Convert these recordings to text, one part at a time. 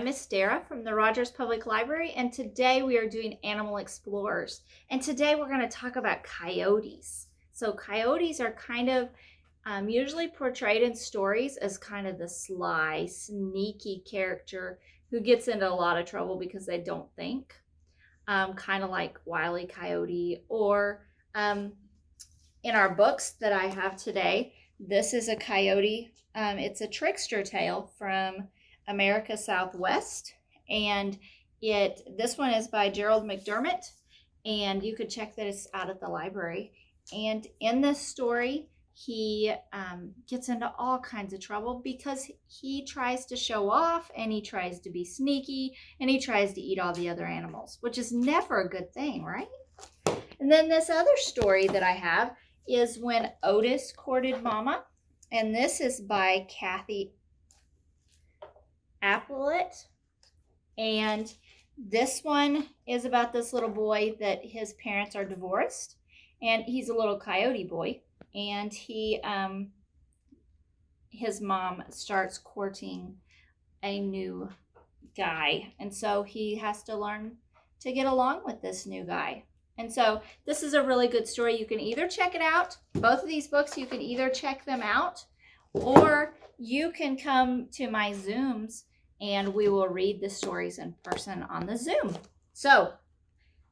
I'm Miss Dara from the Rogers Public Library, and today we are doing Animal Explorers. And today we're going to talk about coyotes. So coyotes are kind of usually portrayed in stories as kind of the sly, sneaky character who gets into a lot of trouble because they don't think. Kind of like Wile E. Coyote, or in our books that I have today, this is a coyote. It's a trickster tale from America Southwest, and this one is by Gerald McDermott, and you could check that it's out at the library. And in this story, he gets into all kinds of trouble because he tries to show off, and he tries to be sneaky, and he tries to eat all the other animals, which is never a good thing, right? And then this other story that I have is When Otis Courted Mama, and this is by Kathy Applet. And this one is about this little boy that his parents are divorced, and he's a little coyote boy, and his mom starts courting a new guy, and so he has to learn to get along with this new guy. And so this is a really good story. You can either check it out, both of these books, you can either check them out, or you can come to my Zooms and we will read the stories in person on the Zoom. So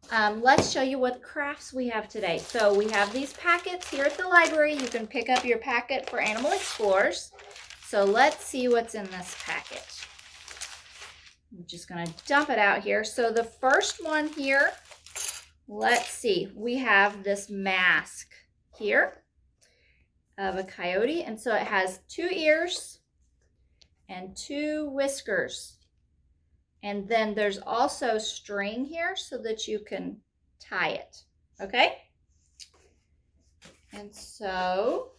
let's show you what crafts we have today. So we have these packets here at the library. You can pick up your packet for Animal Explorers. So let's see what's in this packet. I'm just going to dump it out here. So the first one here, let's see, we have this mask here of a coyote. And so it has 2 ears and 2 whiskers. And then there's also string here so that you can tie it. Okay? And so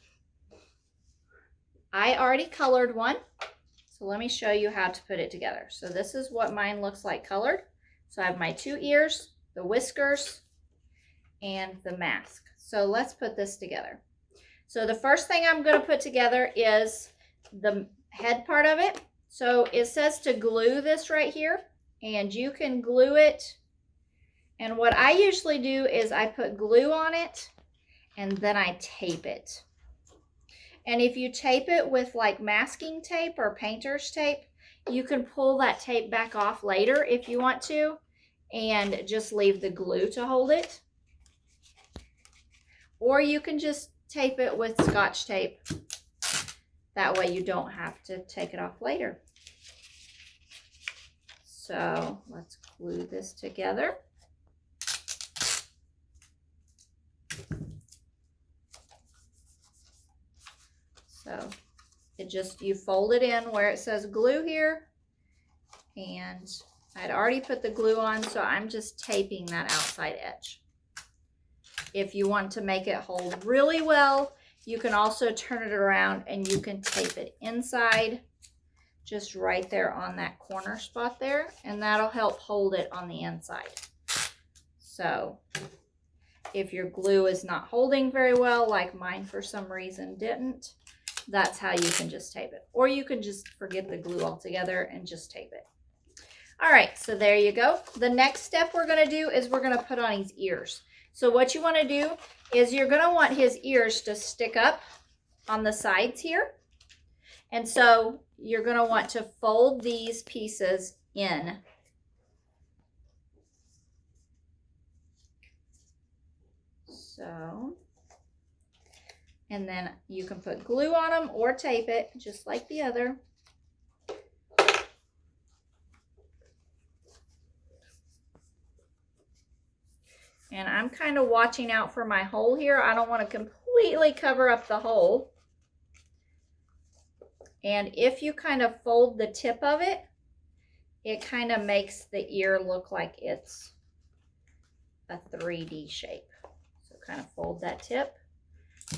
I already colored one. So let me show you how to put it together. So this is what mine looks like colored. So I have my 2 ears, the whiskers, and the mask. So let's put this together. So the first thing I'm going to put together is the head part of it. So it says to glue this right here, and you can glue it. And what I usually do is I put glue on it and then I tape it. And if you tape it with like masking tape or painter's tape, you can pull that tape back off later if you want to, and just leave the glue to hold it. Or you can just tape it with Scotch tape. That way you don't have to take it off later. So let's glue this together. So you fold it in where it says glue here, and I'd already put the glue on, so I'm just taping that outside edge. If you want to make it hold really well, you can also turn it around and you can tape it inside, just right there on that corner spot there, and that'll help hold it on the inside. So if your glue is not holding very well, like mine for some reason didn't, that's how you can just tape it. Or you can just forget the glue altogether and just tape it. All right, so there you go. The next step we're going to do is we're going to put on his ears. So what you want to do is you're going to want his ears to stick up on the sides here. And so you're going to want to fold these pieces in. So, and then you can put glue on them or tape it just like the other. And I'm kind of watching out for my hole here. I don't want to completely cover up the hole. And if you kind of fold the tip of it, it kind of makes the ear look like it's a 3D shape. So kind of fold that tip.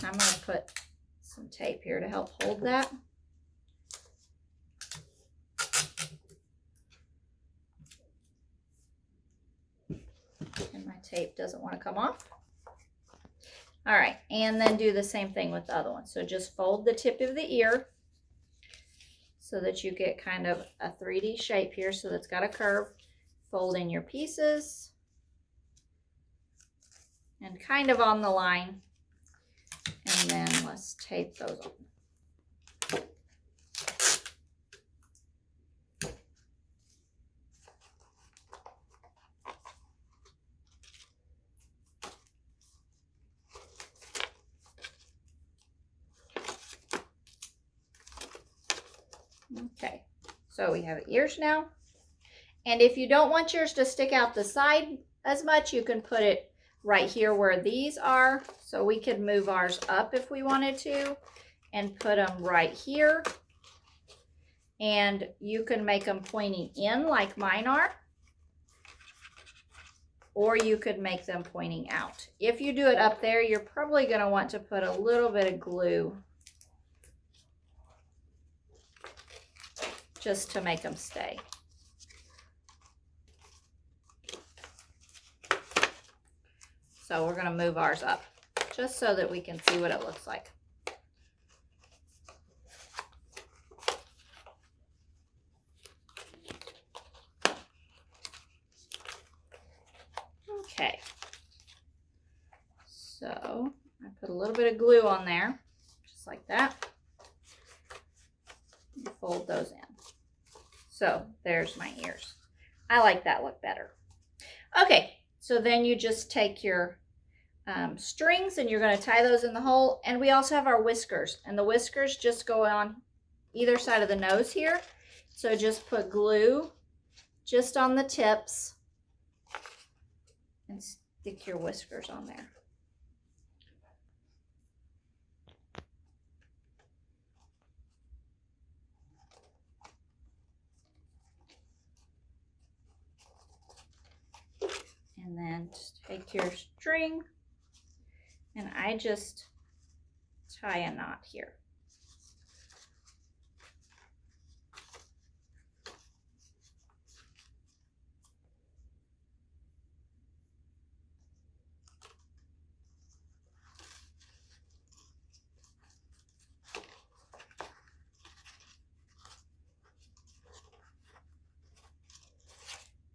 I'm going to put some tape here to help hold that. And my tape doesn't want to come off. All right, and then do the same thing with the other one. So just fold the tip of the ear so that you get kind of a 3D shape here. So that's got a curve. Fold in your pieces and kind of on the line. And then let's tape those on. Okay, so we have ears now. And if you don't want yours to stick out the side as much, you can put it right here where these are. So we could move ours up if we wanted to and put them right here. And you can make them pointing in like mine are. Or you could make them pointing out. If you do it up there, you're probably going to want to put a little bit of glue just to make them stay. So we're going to move ours up just so that we can see what it looks like. Okay, so I put a little bit of glue on there, just like that. And fold those in. So there's my ears. I like that look better. Okay, so then you just take your strings and you're going to tie those in the hole. And we also have our whiskers, and the whiskers just go on either side of the nose here. So just put glue just on the tips and stick your whiskers on there. And then just take your string and I just tie a knot here.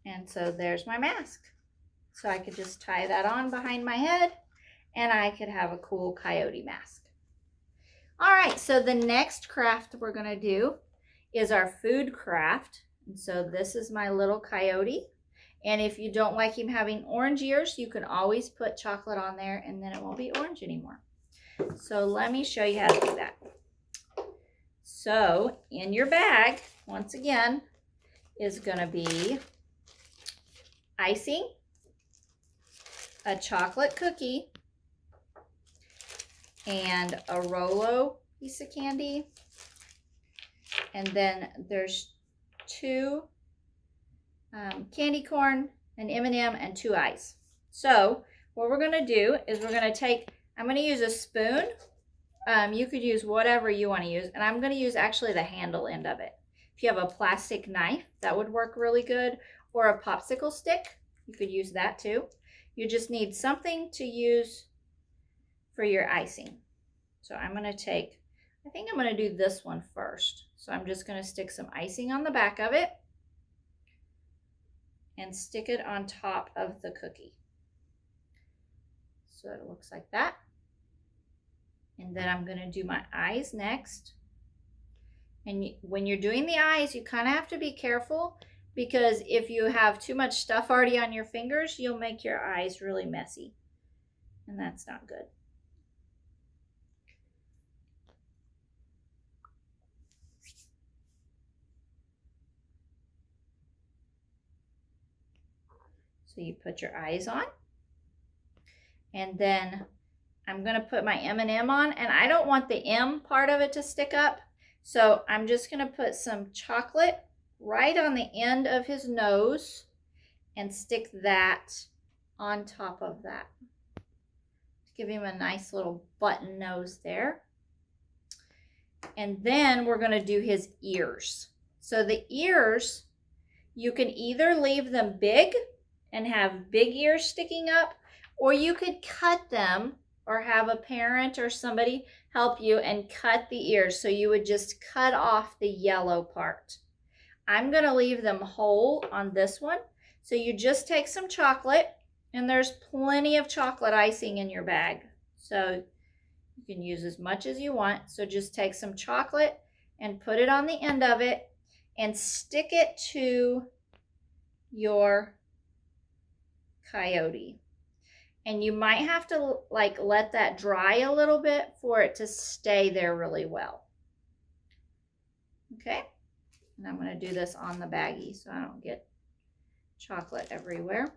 And so there's my mask. So I could just tie that on behind my head and I could have a cool coyote mask. All right, so the next craft we're gonna do is our food craft. And so this is my little coyote. And if you don't like him having orange ears, you can always put chocolate on there and then it won't be orange anymore. So let me show you how to do that. So in your bag, once again, is gonna be icing, a chocolate cookie, and a Rolo piece of candy. And then there's two candy corn, an M&M, and 2 eyes. So what we're gonna do is we're gonna take, I'm gonna use a spoon. You could use whatever you wanna use, and I'm gonna use actually the handle end of it. If you have a plastic knife, that would work really good, or a popsicle stick, you could use that too. You just need something to use for your icing. So I'm gonna take, I think I'm gonna do this one first. So I'm just gonna stick some icing on the back of it and stick it on top of the cookie. So it looks like that. And then I'm gonna do my eyes next. And when you're doing the eyes, you kind of have to be careful, because if you have too much stuff already on your fingers, you'll make your eyes really messy. And that's not good. So you put your eyes on. And then I'm going to put my M&M on. And I don't want the M part of it to stick up. So I'm just going to put some chocolate right on the end of his nose and stick that on top of that. Give him a nice little button nose there. And then we're going to do his ears. So the ears, you can either leave them big and have big ears sticking up, or you could cut them or have a parent or somebody help you and cut the ears. So you would just cut off the yellow part. I'm going to leave them whole on this one. So you just take some chocolate, and there's plenty of chocolate icing in your bag. So you can use as much as you want. So just take some chocolate and put it on the end of it and stick it to your coyote. And you might have to like let that dry a little bit for it to stay there really well. Okay, and I'm going to do this on the baggie so I don't get chocolate everywhere.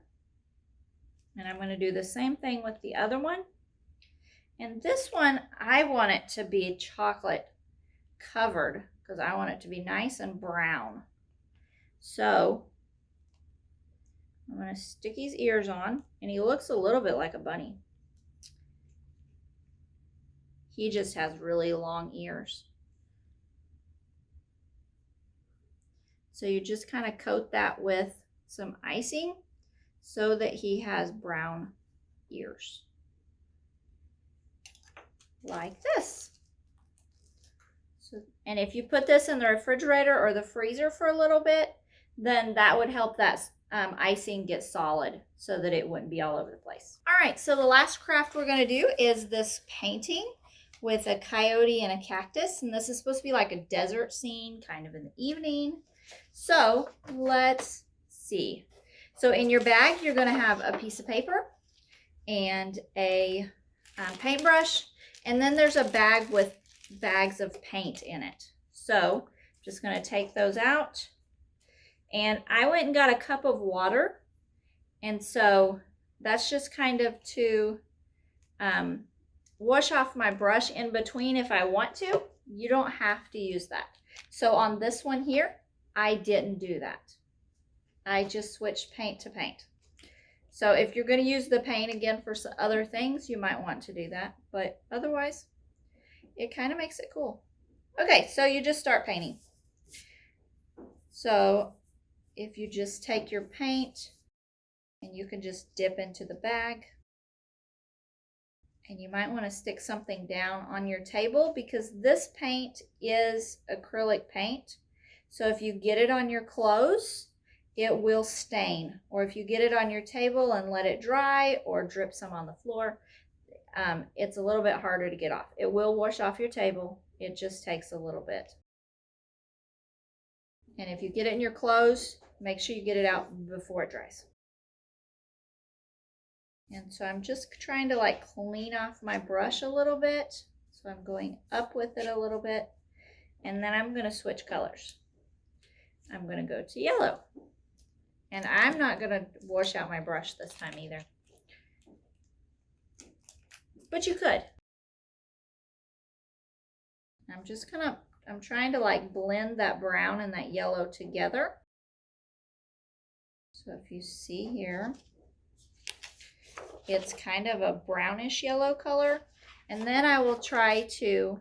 And I'm going to do the same thing with the other one. And this one, I want it to be chocolate covered because I want it to be nice and brown. So I'm going to stick his ears on, and he looks a little bit like a bunny. He just has really long ears. So you just kind of coat that with some icing so that he has brown ears. Like this. So, and if you put this in the refrigerator or the freezer for a little bit, then that would help that icing get solid so that it wouldn't be all over the place. All right, so the last craft we're going to do is this painting with a coyote and a cactus. And this is supposed to be like a desert scene, kind of in the evening. So let's see. So in your bag, you're going to have a piece of paper and a paintbrush. And then there's a bag with bags of paint in it. So I'm just going to take those out. And I went and got a cup of water. And so that's just kind of to wash off my brush in between if I want to. You don't have to use that. So on this one here, I didn't do that. I just switched paint to paint. So if you're going to use the paint again for some other things, you might want to do that. But otherwise, it kind of makes it cool. Okay, so you just start painting. So if you just take your paint and you can just dip into the bag. And you might want to stick something down on your table because this paint is acrylic paint. So if you get it on your clothes, it will stain. Or if you get it on your table and let it dry or drip some on the floor, it's a little bit harder to get off. It will wash off your table. It just takes a little bit. And if you get it in your clothes, make sure you get it out before it dries. And so I'm just trying to like clean off my brush a little bit. So I'm going up with it a little bit. And then I'm going to switch colors. I'm going to go to yellow. And I'm not going to wash out my brush this time either. But you could. I'm trying to like blend that brown and that yellow together. So if you see here, it's kind of a brownish yellow color. And then I will try to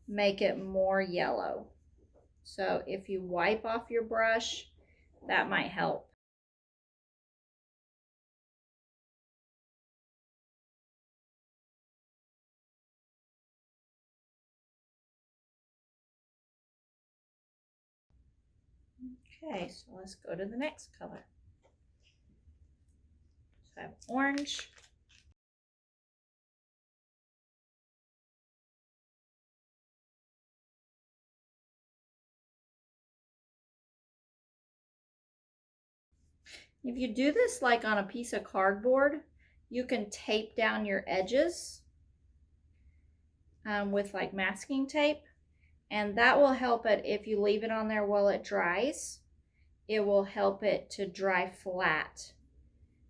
make it more yellow. So if you wipe off your brush, that might help. Okay, so let's go to the next color. So I have orange. If you do this like on a piece of cardboard, you can tape down your edges with like masking tape, and that will help it if you leave it on there while it dries. It will help it to dry flat.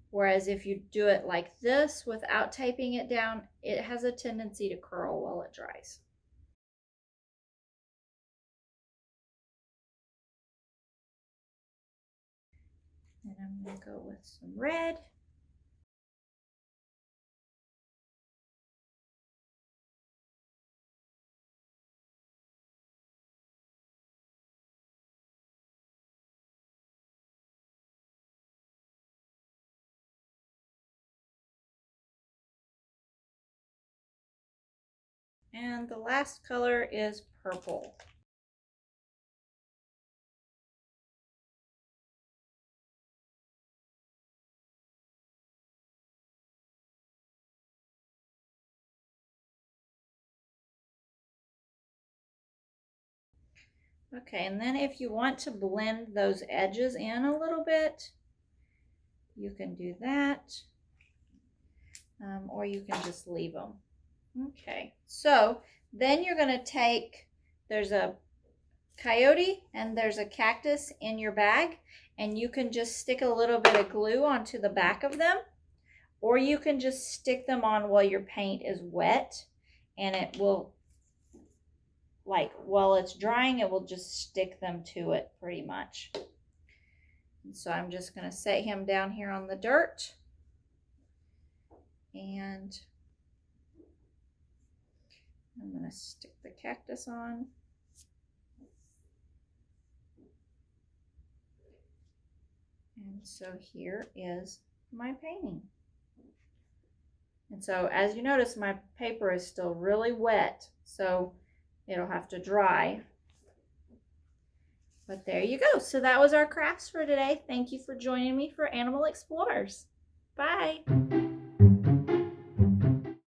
Whereas if you do it like this without taping it down, it has a tendency to curl while it dries. And I'm going to go with some red. And the last color is purple. Okay, and then if you want to blend those edges in a little bit, you can do that, or you can just leave them. Okay, so then you're going to take, there's a coyote and there's a cactus in your bag, and you can just stick a little bit of glue onto the back of them, or you can just stick them on while your paint is wet, and it will, like, while it's drying, it will just stick them to it pretty much. And so I'm just going to set him down here on the dirt, and I'm going to stick the cactus on. And so here is my painting. And so as you notice, my paper is still really wet, so it'll have to dry. But there you go. So that was our crafts for today. Thank you for joining me for Animal Explorers. Bye.